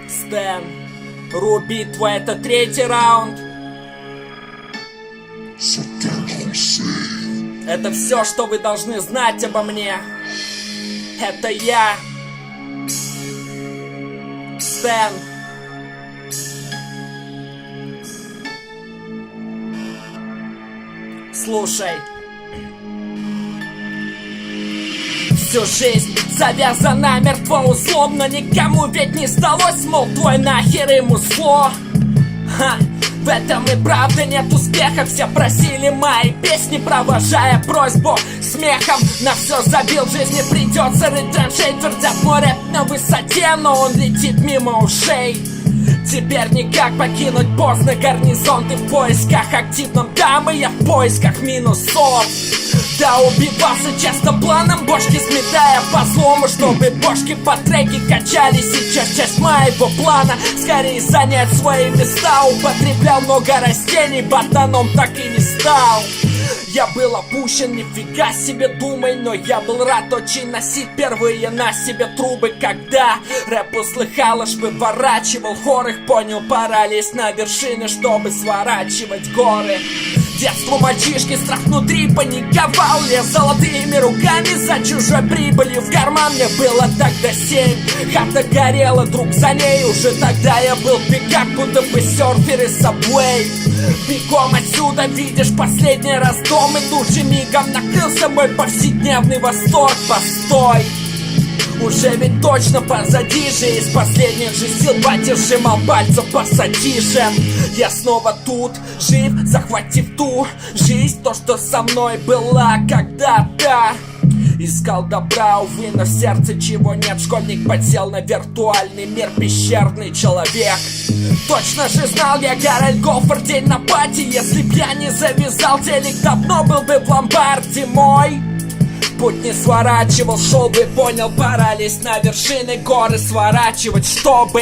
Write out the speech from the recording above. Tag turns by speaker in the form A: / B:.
A: Стэн, Ру-битва — это 3-й раунд. Это все, что вы должны знать обо мне. Это я, Стэн. Слушай. Всю жизнь завязана мертво узлом, но никому ведь не сдалось, мол, твой нахер ему зло. Ха, в этом и правда нет успеха. Все просили мои песни, провожая просьбу смехом. На все забил, в жизни придется рыть траншей. Твердят, мой рэп на высоте, но он летит мимо ушей. Теперь никак покинуть поздно гарнизон. Ты в поисках активном дамы, я в поисках минусов. Да, убивался часто планом, бошки сметая по злому, чтобы бошки по треке качались. Сейчас часть моего плана скорее занять свои места. Употреблял много растений, ботаном так и не стал. Я был опущен, нифига себе думай, но я был рад очень носить первые на себе трубы. Когда рэп услыхал, аж выворачивал хор их, понял, пора лезть на вершины, чтобы сворачивать горы. Детство мальчишки, страх внутри паниковал. Лез золотыми руками за чужой прибылью. В карман мне было тогда 7. Хата горела, друг за ней. Уже тогда я был пикап, будто бы серфер и сабвей. Бегом отсюда, видишь, последний раз дом. И тут же мигом накрылся мой повседневный восторг. Постой, уже ведь точно позади же. Из последних же сил батя сжимал пальцев пассатижем. Я снова тут, жив, захватив ту жизнь, то, что со мной была когда-то. Искал добра, увы, но в сердце чего нет. Школьник подсел на виртуальный мир, пещерный человек. Точно же знал я, Гарольд Гофер, день на пати. Если б я не завязал, телек давно был бы в ломбарде мой. Путь не сворачивал, шел бы, понял, пора лезть на вершины горы, сворачивать, чтобы